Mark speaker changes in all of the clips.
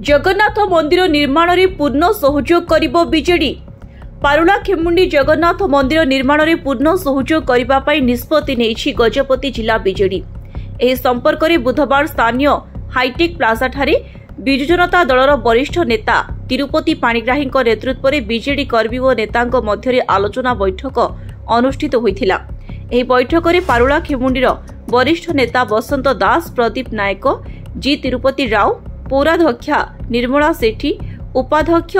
Speaker 1: जगन्नाथ मंदिर निर्माण में पूर्ण सहयोग करिबो बीजेडी। पारुलाखेमुंडी जगन्नाथ मंदिर निर्माण में पूर्ण सहयोग करने निष्पत्ति नेछि गजपति जिला बीजेडी। एही संपर्क में बुधवार स्थानीय हाईटेक प्लाजा ठारे विजु जनता दलर वरिष्ठ नेता तिरुपति पाणिग्राही नेतृत्व में बीजेडी कर्मी और नेतांक मध्य आलोचना बैठक अनुष्ठित होइथिला। एही बैठक में पारुलाखेमुंडीर वरिष्ठ नेता बसंत दास, प्रदीप नायक, जी तिरुपति राव, पौराध्यक्षा निर्मला सेठी, उपाध्यक्ष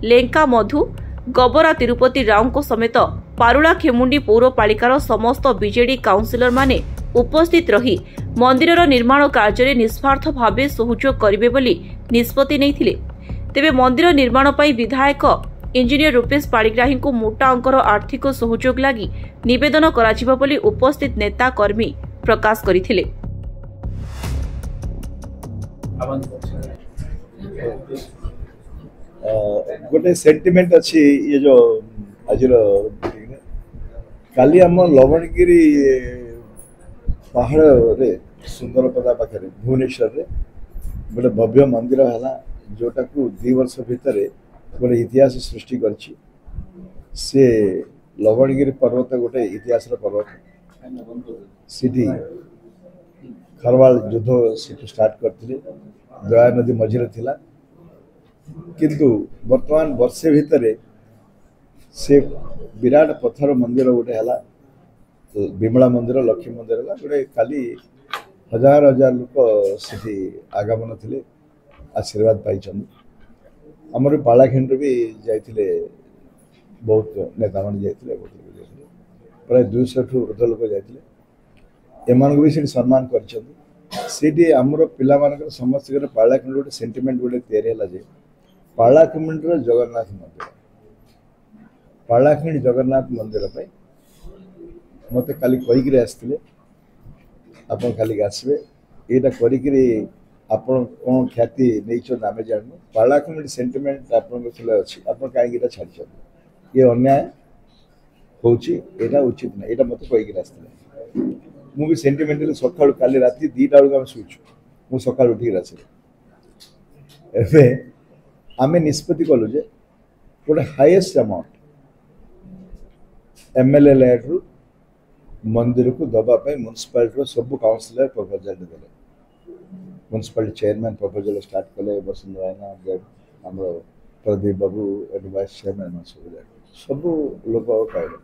Speaker 1: लेंका मधु, गबरा तिरुपति राव समेत पारुलाखेमुंडी पौरपालिकार समस्त बीजेडी काउंसिलर माने उपस्थित रही मंदिरर निर्माण कार्य निस्वार्थ भावे सहयोग करिवे बोली निष्पत्ति नेइथिले। तेबे मंदिर निर्माण पई विधायक इंजीनियर रूपेश पाणिग्राही को मोटा अंकर आर्थिक सहयोग लागि निवेदन कराजिबा बोली उपस्थित नेता कर्मी प्रकाश करिथिले।
Speaker 2: गोटे सेंटिमेंट अच्छी ये जो आज काली आम लवणगिरी पहाड़ रे सुंदरपदा पाखे भुवनेश्वर रे गोटे भव्य मंदिर है जोटा को 2 वर्ष भितर गोटे इतिहास सृष्टि करछि। से लवणगिरी पर्वत गोटे इतिहास पर्वत सीधी खरवाल युद्ध सीटू स्टार्ट करथिले, दया नदी मझिरे थिला, किंतु वर्तमान वर्षे भितर से विराट पत्थर मंदिर गोटे है विमला मंदिर, लक्ष्मी मंदिर है गोटे काली हजार हजार लोक से आगमन थे आशीर्वाद पाई। आमर पालाखंड भी जाइए बहुत नेता मान जाइए प्राय 200 ठू ऊर्ध लोक जाइए एम भी से सम्मान कर आमर पिला समस्त पालाखंड गोटे सेंटिमेंट गोटे तैयारी पालाखेमुंडी जगन्नाथ मंदिर पालाखेमुंडी जगन्नाथ मंदिर पे मत काली कहीकि आसते आप खाली आसबे यहाँ करी आपण कौन ख्याति नहीं आम जानू पालाखेमुंडी सेंटिमेंट अच्छी आप कहीं छाड़ी ये अन्याय होना उचित ना यहाँ मत कहीकि आसते मुझे सेंटिमेंटली सका काली राति 2टा बेलू आम शुचु मुझे सका उठिक आसे आम निष्पत्ति कलु जे गोटे हाईएस्ट अमाउंट एमएलए लैड्रु मंदिर को दबापी म्युनिसिपालिटी सब काउंसिलर प्रपोजल देते म्युनिसिपालिटी चेयरमैन प्रपोजल स्टार्ट कले बसंत रायना आम प्रदीप बाबू एडवाइस चेयरमैन सब लोक कहले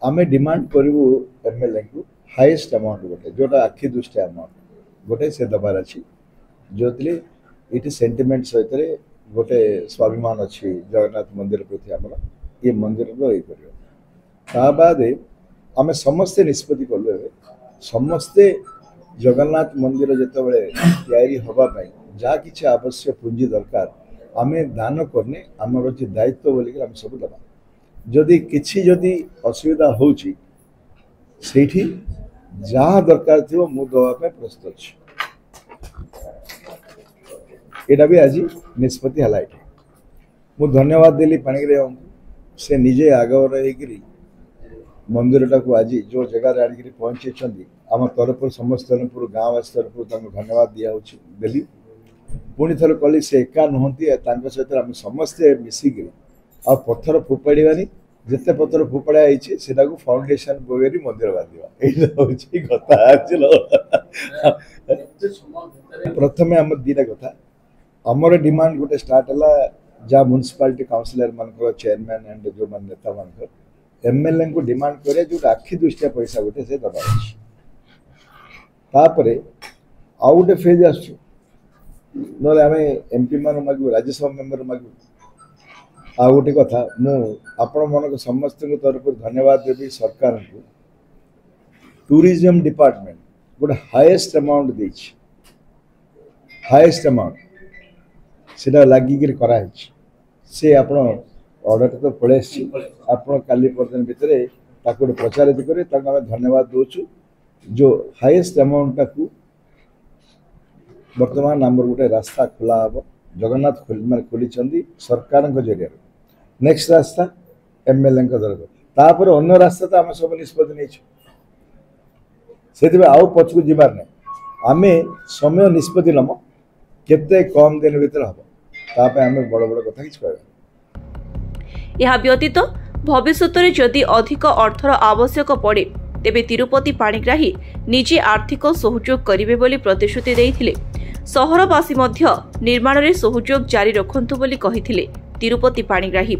Speaker 2: आम डिमांड करूँ एमएलए को हाईएस्ट अमाउंट गोटे जोटा आखि दृष्टि अमाउंट गोटे से दबार अच्छी जो ये सेंटिमेंट सहित गोटे स्वाभिमान अच्छी जगन्नाथ मंदिर प्रति आम ये मंदिर ये कर बाद आम समस्ते निष्पत्ति कलु समस्ते जगन्नाथ मंदिर जिते तैयारी होगापाई जहाँ कि आवश्यक पुंजी दरकार आम दान करने आमर जो दायित्व बोलिक आम सब दबा जदि किसी जदि असुविधा होची सेठी जहाँ दरकार थी मु दवाई प्रस्तुत अच्छी यहाँ भी आज निष्पत्ति है। मु धन्यवाद देली पाणिग्राही से निजे आगवर होकर मंदिरटा को आज जो जगह आनिक पहुँचे आम तरफ समस्त तरफ गाँववासी तरफ धन्यवाद दिखाई पुणी थर कली से एका नुहति सहित आम समस्ते मिसिक आ पत्थर फोपाड़ानी जिते पत्थर फोपाड़ा से फाउंडेशन बगैर मंदिर बांधा कथा प्रथम आम 2टा कथा आमर डिमांड गोटे स्टार्ट है जहाँ म्युनिसिपालिटी काउंसिलर मान चेयरमैन एंड जो मान नेता मान एमएलए को डिमांड करे जो आखि दृष्टिया पैसा गोटे से दबापर आउ गोटे फेज आस आम एमपी मान मागू राज्यसभा मेम्बर मागू आ गोटे कथा आपण मन समस्त तरफ धन्यवाद देवी सरकार को टूरिज्म डिपार्टमेंट गोटे हाईएस्ट अमाउंट दे हाईएस्ट अमाउंट से लगिक कराई से आप ऑर्डर तो पड़े आप काली पर्यटन भितर प्रचारित करें धन्यवाद दौचु जो हाईएस्ट अमाउंट को वर्तमान आमर गोटे रास्ता खोला हम जगन्नाथ खोली सरकार जरिए नेक्स्ट रास्ता एमएलए दरकार अन्य रास्ता तो आम सब निष्पत्ति नहीं से आउ पचक जीवार ना आम समय निष्पत्ति नम केते कम दिन भीतर हम तापे आम बड़ बड़ कथा कि कहबा।
Speaker 1: यह व्यतीत भविष्य में जदि अधिक अर्थर आवश्यक पड़े तेबे तिरुपति पाणिग्राही निजे आर्थिक सहयोग करिवे बोली प्रतिश्रुति देइथिले। सहरवासी मध्य निर्माण रे सहयोग जारी रखंतु बोली कहिथिले तिरुपति पाणिग्राही।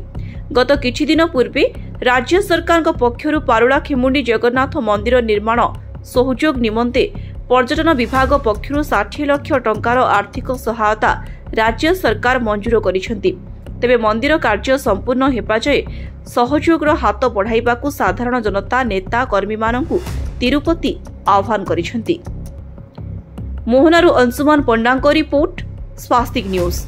Speaker 1: गत किछि दिन पूर्वे राज्य सरकार पक्षरु पारुला खेमुंडी जगन्नाथ मंदिर निर्माण सहयोग निमंते पर्यटन विभाग पक्षरु 60 लाख टंकार आर्थिक सहायता राज्य सरकार मंजूर करिसेंती। तेबे मंदिर कार्य संपूर्ण हेबा जाय सहयोगर हाथ बढ़ाइबाकू साधारण जनता नेता कर्मी मानकू तिरुपति आह्वान करिसेंती। मोहनारू अंशुमान पंडांको रिपोर्ट, स्वास्तिक न्यूज।